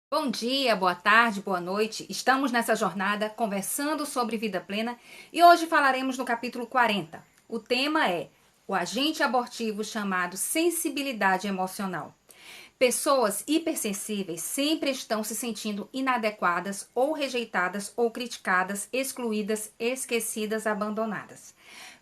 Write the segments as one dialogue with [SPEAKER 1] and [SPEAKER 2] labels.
[SPEAKER 1] Bom dia, boa tarde, boa noite. Estamos nessa jornada conversando sobre vida plena e hoje falaremos no capítulo 40. O tema é o agente abortivo chamado sensibilidade emocional. Pessoas hipersensíveis sempre estão se sentindo inadequadas ou rejeitadas ou criticadas, excluídas, esquecidas, abandonadas.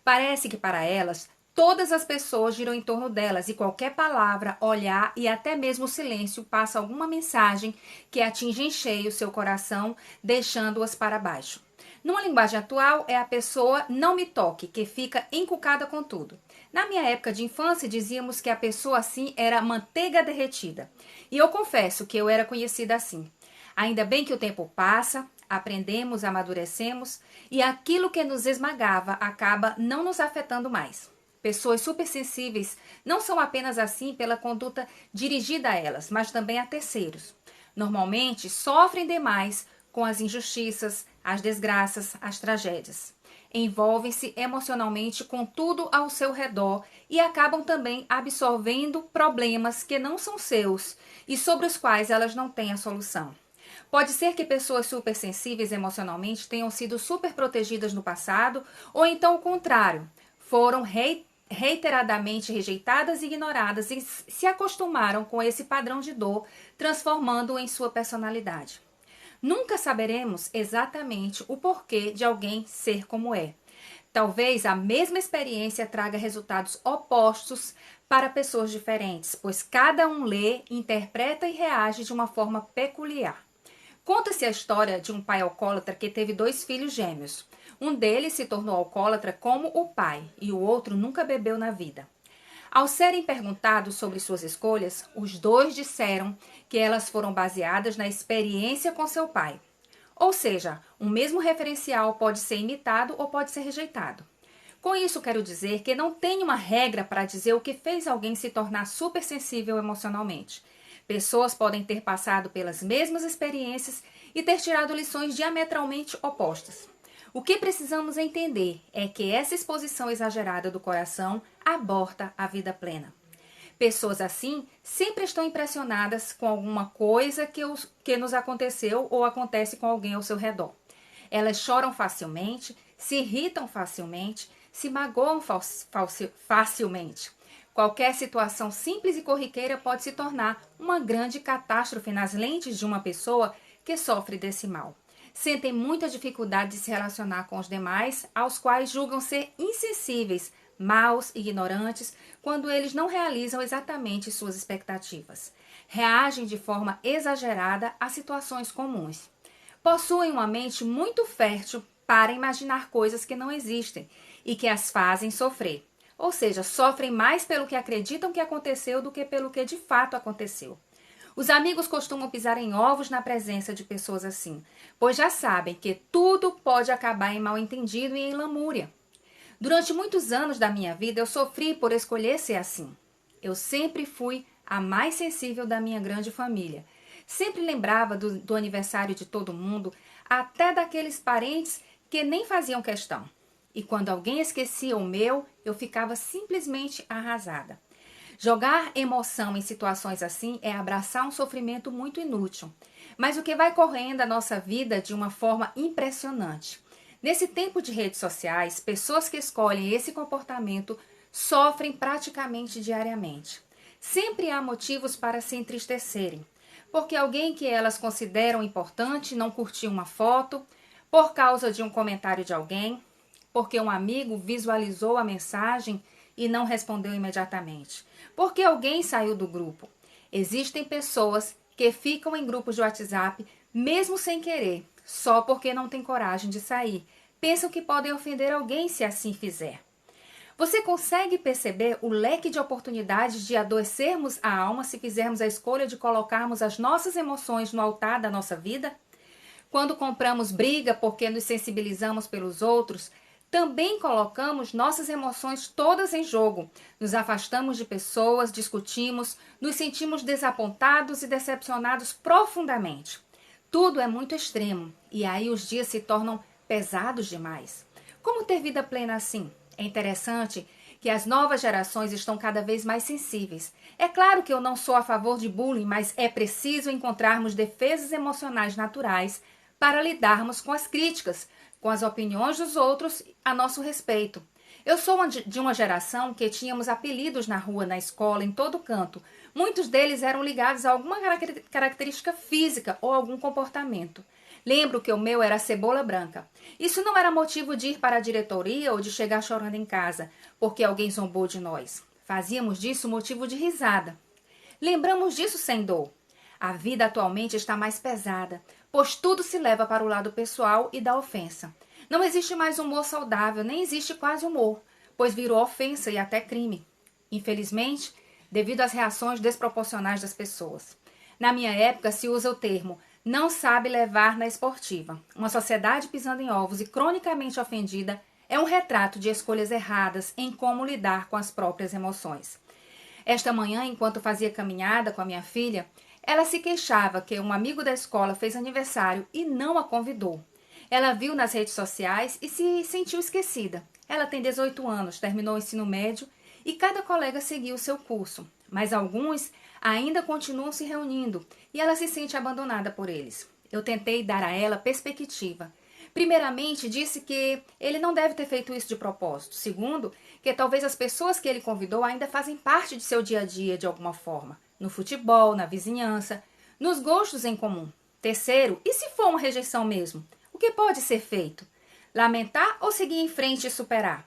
[SPEAKER 1] Parece que para elas todas as pessoas giram em torno delas e qualquer palavra, olhar e até mesmo o silêncio passa alguma mensagem que atinge em cheio seu coração, deixando-as para baixo. Numa linguagem atual, é a pessoa não me toque, que fica encucada com tudo. Na minha época de infância, dizíamos que a pessoa assim era manteiga derretida. E eu confesso que eu era conhecida assim. Ainda bem que o tempo passa, aprendemos, amadurecemos e aquilo que nos esmagava acaba não nos afetando mais. Pessoas supersensíveis não são apenas assim pela conduta dirigida a elas, mas também a terceiros. Normalmente sofrem demais com as injustiças, as desgraças, as tragédias. Envolvem-se emocionalmente com tudo ao seu redor e acabam também absorvendo problemas que não são seus e sobre os quais elas não têm a solução. Pode ser que pessoas supersensíveis emocionalmente tenham sido superprotegidas no passado, ou então o contrário, foram reiteradamente rejeitadas e ignoradas e se acostumaram com esse padrão de dor, transformando-o em sua personalidade. Nunca saberemos exatamente o porquê de alguém ser como é. Talvez a mesma experiência traga resultados opostos para pessoas diferentes, pois cada um lê, interpreta e reage de uma forma peculiar. Conta-se a história de um pai alcoólatra que teve dois filhos gêmeos. Um deles se tornou alcoólatra como o pai e o outro nunca bebeu na vida. Ao serem perguntados sobre suas escolhas, os dois disseram que elas foram baseadas na experiência com seu pai. Ou seja, um mesmo referencial pode ser imitado ou pode ser rejeitado. Com isso, quero dizer que não tem uma regra para dizer o que fez alguém se tornar supersensível emocionalmente. Pessoas podem ter passado pelas mesmas experiências e ter tirado lições diametralmente opostas. O que precisamos entender é que essa exposição exagerada do coração aborta a vida plena. Pessoas assim sempre estão impressionadas com alguma coisa que nos aconteceu ou acontece com alguém ao seu redor. Elas choram facilmente, se irritam facilmente, se magoam facilmente. Qualquer situação simples e corriqueira pode se tornar uma grande catástrofe nas lentes de uma pessoa que sofre desse mal. Sentem muita dificuldade de se relacionar com os demais, aos quais julgam ser insensíveis, maus, ignorantes, quando eles não realizam exatamente suas expectativas. Reagem de forma exagerada a situações comuns. Possuem uma mente muito fértil para imaginar coisas que não existem e que as fazem sofrer. Ou seja, sofrem mais pelo que acreditam que aconteceu do que pelo que de fato aconteceu. Os amigos costumam pisar em ovos na presença de pessoas assim, pois já sabem que tudo pode acabar em mal-entendido e em lamúria. Durante muitos anos da minha vida, eu sofri por escolher ser assim. Eu sempre fui a mais sensível da minha grande família. Sempre lembrava do aniversário de todo mundo, até daqueles parentes que nem faziam questão. E quando alguém esquecia o meu, eu ficava simplesmente arrasada. Jogar emoção em situações assim é abraçar um sofrimento muito inútil, mas o que vai correndo a nossa vida de uma forma impressionante. Nesse tempo de redes sociais, pessoas que escolhem esse comportamento sofrem praticamente diariamente. Sempre há motivos para se entristecerem, porque alguém que elas consideram importante não curtiu uma foto, por causa de um comentário de alguém, porque um amigo visualizou a mensagem e não respondeu imediatamente, porque alguém saiu do grupo. Existem pessoas que ficam em grupos de WhatsApp mesmo sem querer, só porque não têm coragem de sair. Pensam que podem ofender alguém se assim fizer. Você consegue perceber o leque de oportunidades de adoecermos a alma se fizermos a escolha de colocarmos as nossas emoções no altar da nossa vida? Quando compramos briga porque nos sensibilizamos pelos outros, também colocamos nossas emoções todas em jogo. Nos afastamos de pessoas, discutimos, nos sentimos desapontados e decepcionados profundamente. Tudo é muito extremo e aí os dias se tornam pesados demais. Como ter vida plena assim? É interessante que as novas gerações estão cada vez mais sensíveis. É claro que eu não sou a favor de bullying, mas é preciso encontrarmos defesas emocionais naturais para lidarmos com as críticas, com as opiniões dos outros a nosso respeito. Eu sou de uma geração que tínhamos apelidos na rua, na escola, em todo canto. Muitos deles eram ligados a alguma característica física ou algum comportamento. Lembro que o meu era cebola branca. Isso não era motivo de ir para a diretoria ou de chegar chorando em casa, porque alguém zombou de nós. Fazíamos disso motivo de risada. Lembramos disso sem dor. A vida atualmente está mais pesada, pois tudo se leva para o lado pessoal e da ofensa. Não existe mais humor saudável, nem existe quase humor, pois virou ofensa e até crime. Infelizmente, devido às reações desproporcionais das pessoas. Na minha época se usa o termo não sabe levar na esportiva. Uma sociedade pisando em ovos e cronicamente ofendida é um retrato de escolhas erradas em como lidar com as próprias emoções. Esta manhã, enquanto fazia caminhada com a minha filha, ela se queixava que um amigo da escola fez aniversário e não a convidou. Ela viu nas redes sociais e se sentiu esquecida. Ela tem 18 anos, terminou o ensino médio e cada colega seguiu o seu curso, mas alguns ainda continuam se reunindo e ela se sente abandonada por eles. Eu tentei dar a ela perspectiva. Primeiramente, disse que ele não deve ter feito isso de propósito. Segundo, que talvez as pessoas que ele convidou ainda fazem parte de seu dia a dia de alguma forma, no futebol, na vizinhança, nos gostos em comum. Terceiro, e se for uma rejeição mesmo? O que pode ser feito? Lamentar ou seguir em frente e superar?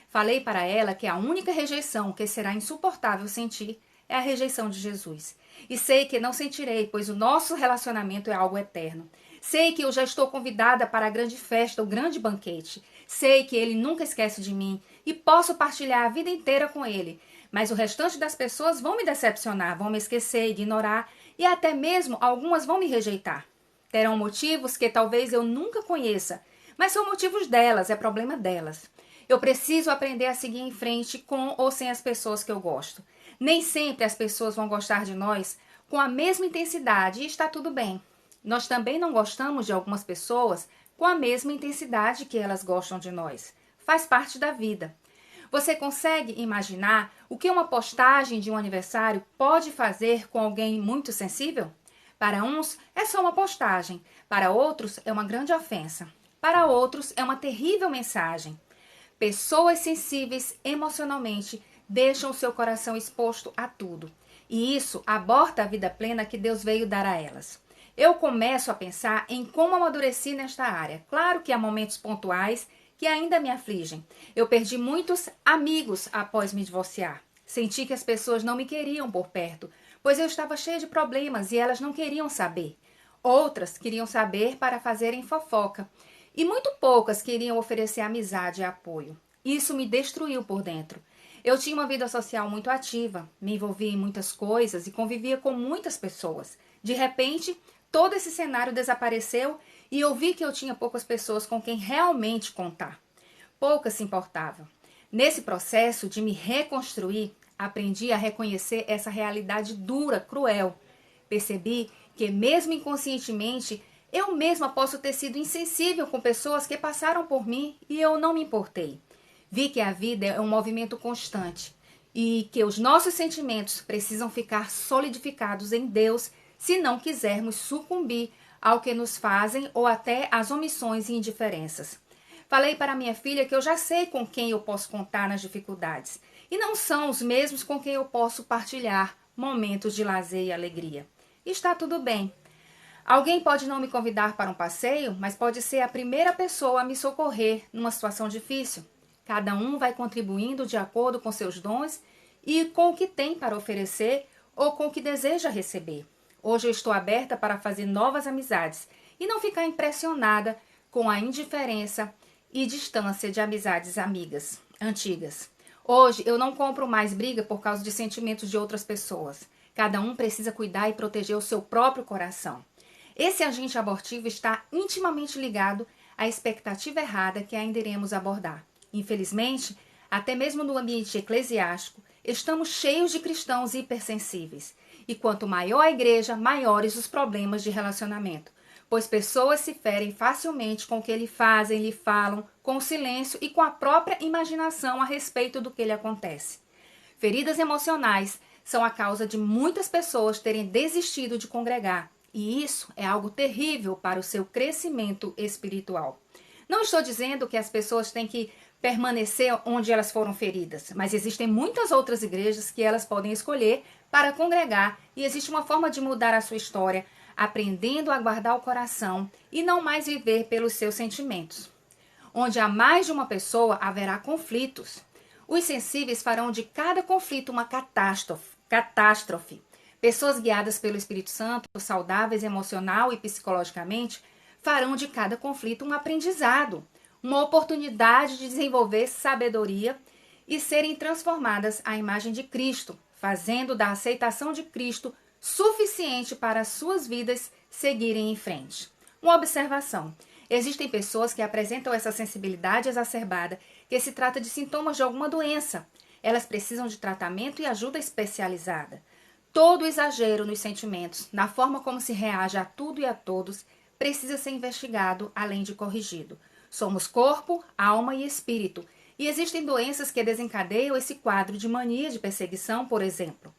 [SPEAKER 1] Falei para ela que a única rejeição que será insuportável sentir é a rejeição de Jesus. E sei que não sentirei, pois o nosso relacionamento é algo eterno. Sei que eu já estou convidada para a grande festa, o grande banquete. Sei que ele nunca esquece de mim e posso partilhar a vida inteira com ele. Mas o restante das pessoas vão me decepcionar, vão me esquecer, ignorar e até mesmo algumas vão me rejeitar. Terão motivos que talvez eu nunca conheça, mas são motivos delas, é problema delas. Eu preciso aprender a seguir em frente com ou sem as pessoas que eu gosto. Nem sempre as pessoas vão gostar de nós com a mesma intensidade e está tudo bem. Nós também não gostamos de algumas pessoas com a mesma intensidade que elas gostam de nós. Faz parte da vida. Você consegue imaginar o que uma postagem de um aniversário pode fazer com alguém muito sensível? Para uns é só uma postagem, para outros é uma grande ofensa, para outros é uma terrível mensagem. Pessoas sensíveis emocionalmente deixam o seu coração exposto a tudo, e isso aborta a vida plena que Deus veio dar a elas. Eu começo a pensar em como amadureci nesta área. Claro que há momentos pontuais que ainda me afligem. Eu perdi muitos amigos após me divorciar. Senti que as pessoas não me queriam por perto, pois eu estava cheia de problemas e elas não queriam saber. Outras queriam saber para fazerem fofoca. E muito poucas queriam oferecer amizade e apoio. Isso me destruiu por dentro. Eu tinha uma vida social muito ativa, me envolvia em muitas coisas e convivia com muitas pessoas. De repente, todo esse cenário desapareceu e eu vi que eu tinha poucas pessoas com quem realmente contar. Poucas se importavam. Nesse processo de me reconstruir, aprendi a reconhecer essa realidade dura, cruel. Percebi que, mesmo inconscientemente, eu mesma posso ter sido insensível com pessoas que passaram por mim e eu não me importei. Vi que a vida é um movimento constante e que os nossos sentimentos precisam ficar solidificados em Deus se não quisermos sucumbir ao que nos fazem ou até às omissões e indiferenças. Falei para minha filha que eu já sei com quem eu posso contar nas dificuldades e não são os mesmos com quem eu posso partilhar momentos de lazer e alegria. E está tudo bem. Alguém pode não me convidar para um passeio, mas pode ser a primeira pessoa a me socorrer numa situação difícil. Cada um vai contribuindo de acordo com seus dons e com o que tem para oferecer ou com o que deseja receber. Hoje eu estou aberta para fazer novas amizades e não ficar impressionada com a indiferença e distância de amizades amigas, antigas. Hoje eu não compro mais briga por causa de sentimentos de outras pessoas. Cada um precisa cuidar e proteger o seu próprio coração. Esse agente abortivo está intimamente ligado à expectativa errada que ainda iremos abordar. Infelizmente, até mesmo no ambiente eclesiástico, estamos cheios de cristãos hipersensíveis. E quanto maior a igreja, maiores os problemas de relacionamento. pois pessoas se ferem facilmente com o que lhe fazem, lhe falam, com o silêncio e com a própria imaginação a respeito do que lhe acontece. Feridas emocionais são a causa de muitas pessoas terem desistido de congregar, e isso é algo terrível para o seu crescimento espiritual. Não estou dizendo que as pessoas têm que permanecer onde elas foram feridas, mas existem muitas outras igrejas que elas podem escolher para congregar, e existe uma forma de mudar a sua história, aprendendo a guardar o coração e não mais viver pelos seus sentimentos. Onde há mais de uma pessoa, haverá conflitos. Os sensíveis farão de cada conflito uma catástrofe. Pessoas guiadas pelo Espírito Santo, saudáveis emocional e psicologicamente, farão de cada conflito um aprendizado, uma oportunidade de desenvolver sabedoria e serem transformadas à imagem de Cristo, fazendo da aceitação de Cristo suficiente para as suas vidas seguirem em frente. Uma observação: existem pessoas que apresentam essa sensibilidade exacerbada, que se trata de sintomas de alguma doença. Elas precisam de tratamento e ajuda especializada. Todo exagero nos sentimentos, na forma como se reage a tudo e a todos, precisa ser investigado, além de corrigido. Somos corpo, alma e espírito, e existem doenças que desencadeiam esse quadro de mania de perseguição, por exemplo.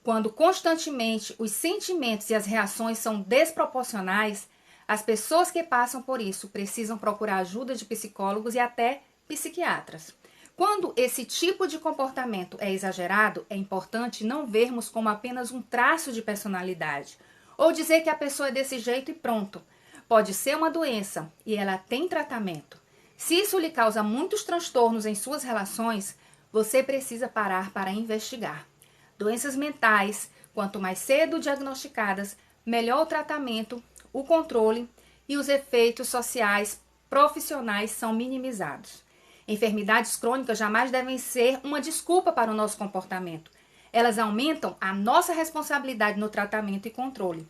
[SPEAKER 1] Quando constantemente os sentimentos e as reações são desproporcionais, as pessoas que passam por isso precisam procurar ajuda de psicólogos e até psiquiatras. Quando esse tipo de comportamento é exagerado, é importante não vermos como apenas um traço de personalidade, ou dizer que a pessoa é desse jeito e pronto. Pode ser uma doença e ela tem tratamento. Se isso lhe causa muitos transtornos em suas relações, você precisa parar para investigar. Doenças mentais, quanto mais cedo diagnosticadas, melhor o tratamento, o controle e os efeitos sociais, profissionais são minimizados. Enfermidades crônicas jamais devem ser uma desculpa para o nosso comportamento. Elas aumentam a nossa responsabilidade no tratamento e controle.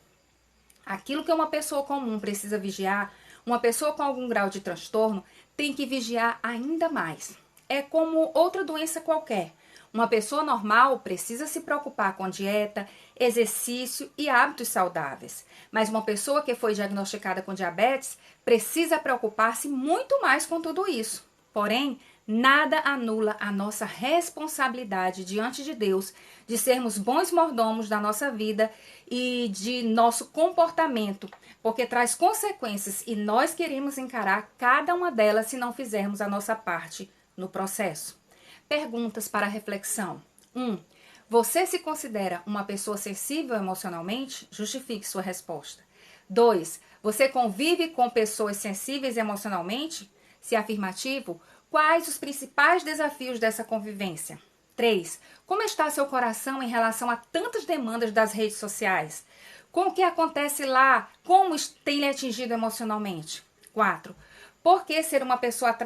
[SPEAKER 1] Aquilo que uma pessoa comum precisa vigiar, uma pessoa com algum grau de transtorno tem que vigiar ainda mais. É como outra doença qualquer. Uma pessoa normal precisa se preocupar com dieta, exercício e hábitos saudáveis. Mas uma pessoa que foi diagnosticada com diabetes precisa preocupar-se muito mais com tudo isso. Porém, nada anula a nossa responsabilidade diante de Deus de sermos bons mordomos da nossa vida e de nosso comportamento, porque traz consequências e nós queremos encarar cada uma delas se não fizermos a nossa parte no processo. Perguntas para reflexão. 1. Você se considera uma pessoa sensível emocionalmente? Justifique sua resposta. 2. Você convive com pessoas sensíveis emocionalmente? Se afirmativo, quais os principais desafios dessa convivência? 3. Como está seu coração em relação a tantas demandas das redes sociais? Com o que acontece lá? Como tem lhe atingido emocionalmente? 4. Por que ser uma pessoa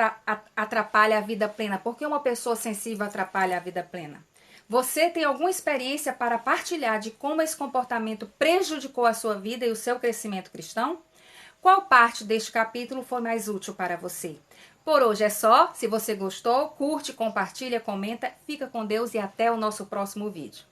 [SPEAKER 1] atrapalha a vida plena? Por que uma pessoa sensível atrapalha a vida plena? Você tem alguma experiência para partilhar de como esse comportamento prejudicou a sua vida e o seu crescimento cristão? Qual parte deste capítulo foi mais útil para você? Por hoje é só. Se você gostou, curte, compartilha, comenta. Fica com Deus e até o nosso próximo vídeo.